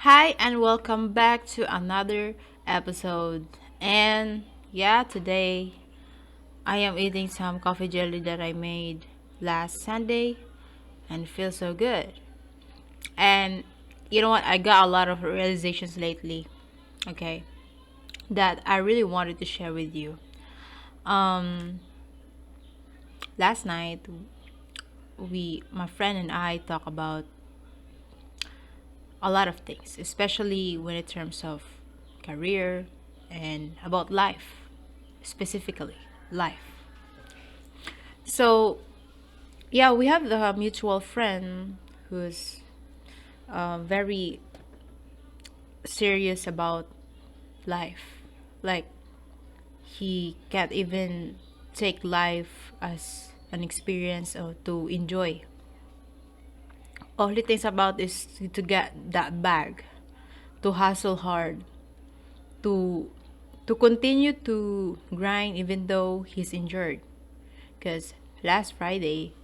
Hi, and welcome back to another episode. And yeah, today I am eating some coffee jelly that I made last Sunday and feels so good. And you know what? I got a lot of realizations lately, okay, that I really wanted to share with you. Um, Last night, my friend and I, talk about a lot of things, especially when in terms of career and about life, specifically life. So, yeah, we have the mutual friend who's very serious about life. Like, he can't even take life as an experience or to enjoy. All he thinks about is to get that bag, to hustle hard, to to continue to grind even though he's injured. Because last Friday,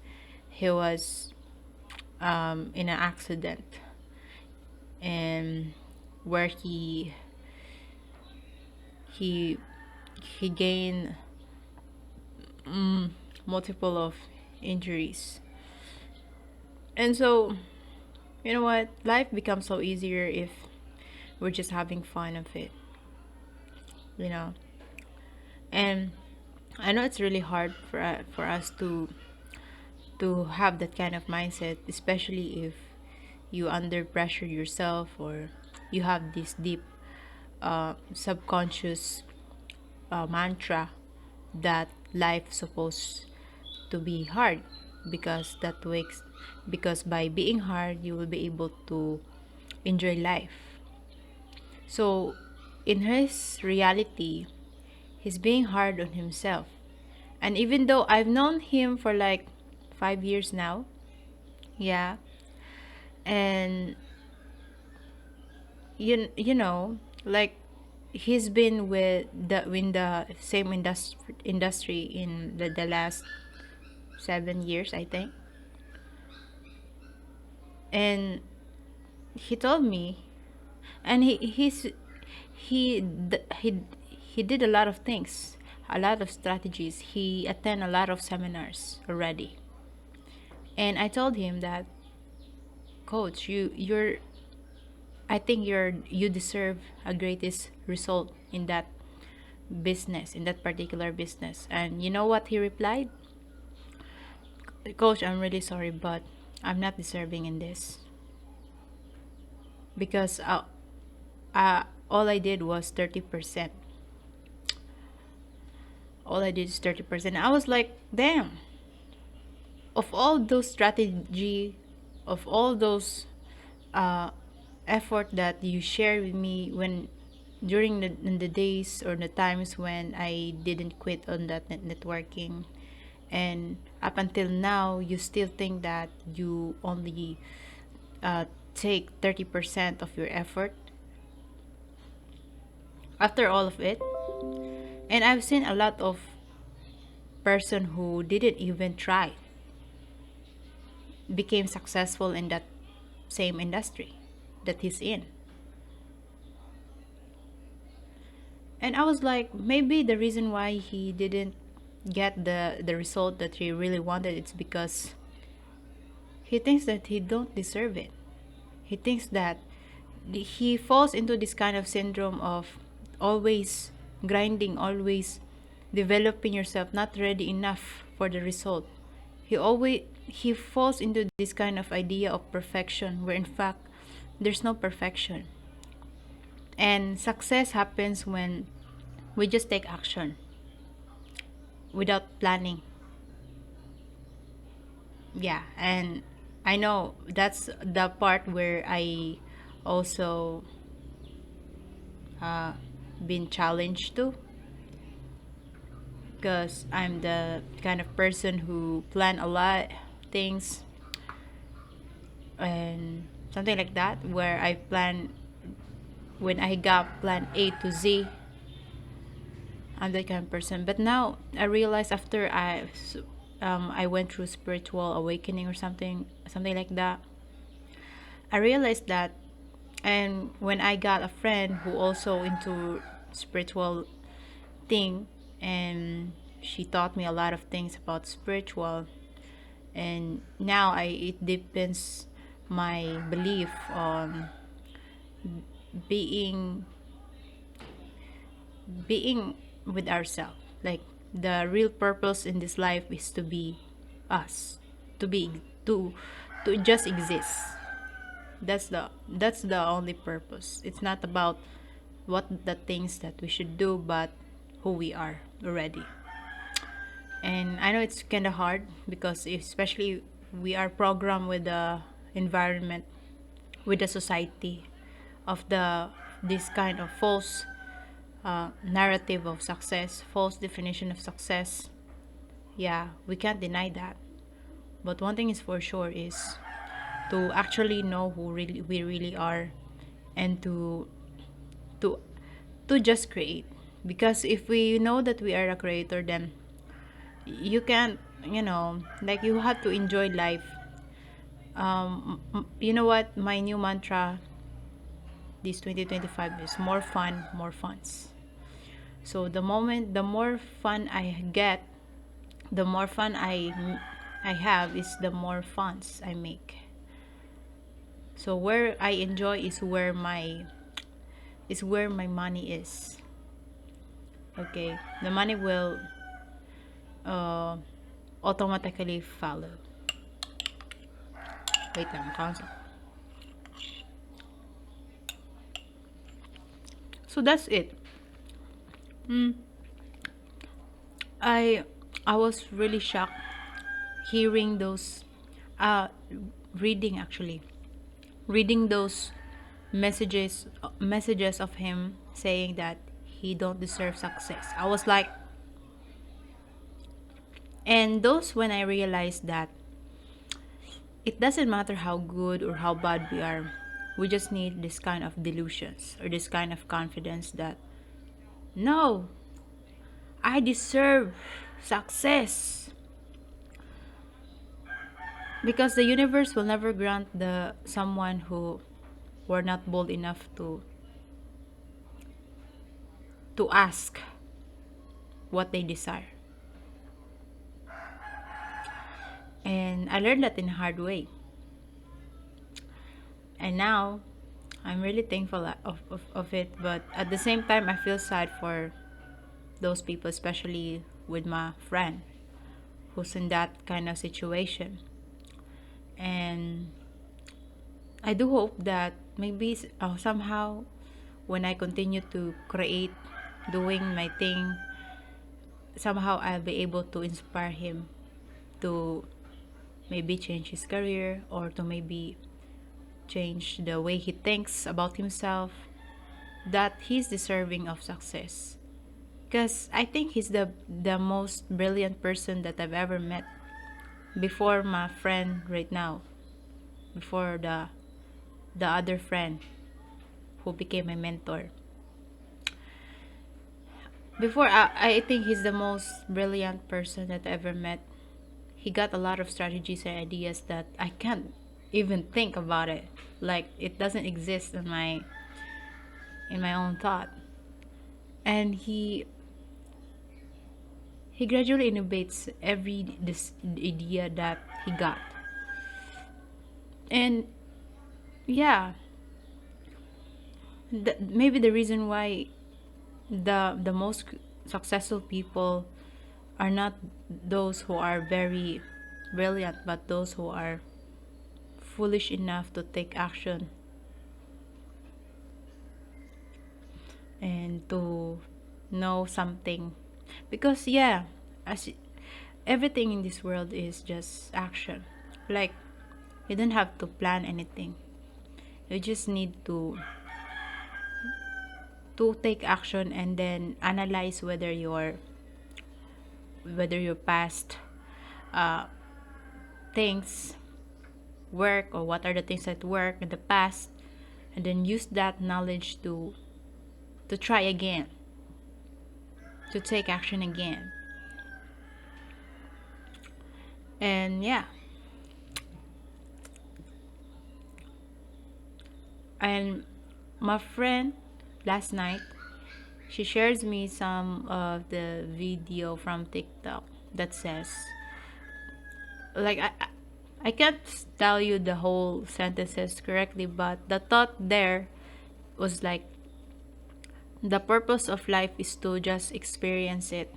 he was in an accident, and where he he gained multiple of injuries. And so, you know what? Life becomes so easier if we're just having fun of it, you know. And I know it's really hard for us to have that kind of mindset, especially if you under pressure yourself, or you have this deep subconscious mantra that life supposed to be hard, because by being hard you will be able to enjoy life. So in his reality, he's being hard on himself. And even though I've known him for like 5 years now, yeah, and you know, like, he's been with the in the same industry in the last 7 years, I think. And he told me, and he did a lot of things, a lot of strategies. He attend a lot of seminars already. And I told him that, coach, I think you deserve a greatest result in that business, in that particular business. And you know what he replied? Coach, I'm really sorry, but I'm not deserving in this, because all I did was 30%. All I did is 30%. I was like, damn. Of all those strategy, of all those uh, effort that you shared with me when during the days or the times when I didn't quit on that networking, and up until now you still think that you only uh, take 30% of your effort after all of it. And I've seen a lot of person who didn't even try became successful in that same industry that he's in. And I was like, maybe the reason why he didn't get the result that he really wanted, it's because he thinks that he don't deserve it. He thinks that he falls into this kind of syndrome of always grinding, always developing yourself, not ready enough for the result. He falls into this kind of idea of perfection, where in fact there's no perfection. And success happens when we just take action without planning. Yeah, and I know that's the part where I also been challenged to, because I'm the kind of person who plan a lot things and something like that, where I plan, when I got plan A to Z, I'm that kind of person. But now I realize, after I went through spiritual awakening or something like that, I realized that And when I got a friend who also into spiritual thing, and she taught me a lot of things about spiritual, and now I it deepens my belief on being being with ourselves. Like, the real purpose in this life is to be us, to be to just exist. That's the only purpose. It's not about what the things that we should do, but who we are already. And I know it's kind of hard because especially we are programmed with the environment, with the society of the this kind of false narrative of success, false definition of success. Yeah, we can't deny that. But one thing is for sure is to actually know who really we really are, and to to just create. Because if we know that we are a creator, then you can't, like, you have to enjoy life. You know what, my new mantra this 2025 is more fun, more funds. So the more fun I get, the more fun I have, is the more funds I make. So where I enjoy is where my money is. Okay, the money will uh, automatically follow. Wait lang, cancel. So that's it. Mm, I I was really shocked hearing those, uh, reading actually, reading those messages of him saying that he don't deserve success. I was like, and those when I realized that it doesn't matter how good or how bad we are, we just need this kind of delusions or this kind of confidence that no, I deserve success, because the universe will never grant the someone who were not bold enough to ask what they desire. And I learned that in a hard way. And now I'm really thankful of it, but at the same time I feel sad for those people, especially with my friend who's in that kind of situation. And I do hope that maybe somehow when I continue to create, doing my thing, somehow I'll be able to inspire him to maybe change his career, or to maybe change the way he thinks about himself, that he's deserving of success. Because I think he's the most brilliant person that I've ever met, before my friend right now, before the other friend who became my mentor. Before, I think he's the most brilliant person that I ever met. He got a lot of strategies and ideas that I can't even think about it. Like, it doesn't exist in my own thought. And he gradually innovates every this idea that he got. And yeah, maybe the reason why the most successful people are not those who are very brilliant, but those who are foolish enough to take action and to know something. Because yeah, as everything in this world is just action. Like, you don't have to plan anything. You just need to take action, and then analyze whether your past uh, things work, or what are the things that work in the past, and then use that knowledge to try again, to take action again. And yeah, And my friend last night, she shares me some of the video from TikTok that says, like, I can't tell you the whole sentences correctly, but the thought there was like, the purpose of life is to just experience it.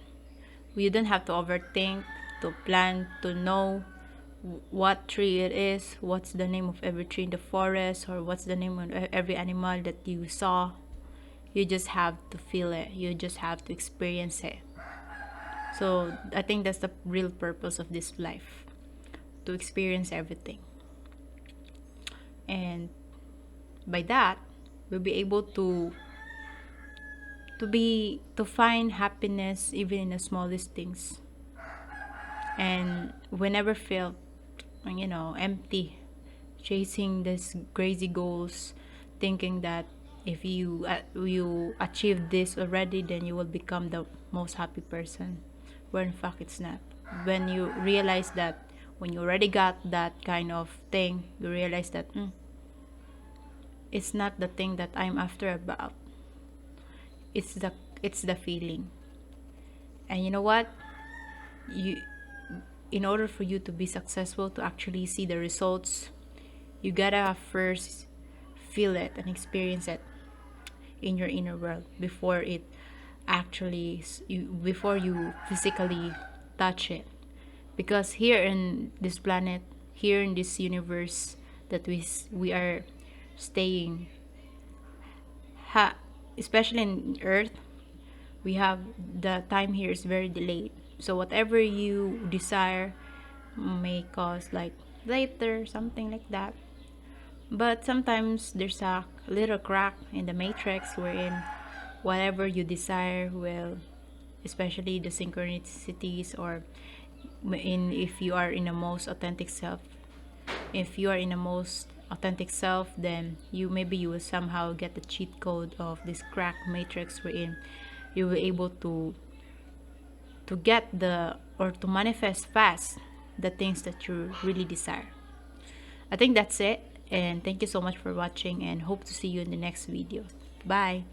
You don't have to overthink, to plan, to know what tree it is, what's the name of every tree in the forest, or what's the name of every animal that you saw. You just have to feel it, you just have to experience it. So I think that's the real purpose of this life, to experience everything. And by that, we'll be able to find happiness even in the smallest things. And whenever feel, empty, chasing these crazy goals, thinking that if you achieve this already, then you will become the most happy person, where in fact it's not. When you realize that, when you already got that kind of thing, you realize that it's not the thing that I'm after about. It's the feeling. And you know what, you in order for you to be successful, to actually see the results, you gotta first feel it and experience it in your inner world before it actually before you physically touch it. Because here in this planet, here in this universe that we are staying, especially in earth, we have, the time here is very delayed. So whatever you desire may cause like later, something like that. But sometimes there's a little crack in the matrix wherein whatever you desire will, especially the synchronicities, or if you are in the most authentic self, if you are in the most authentic self, then you will somehow get the cheat code of this crack matrix wherein you will able to get the, or to manifest fast the things that you really desire. I think that's it, and thank you so much for watching, and hope to see you in the next video. Bye.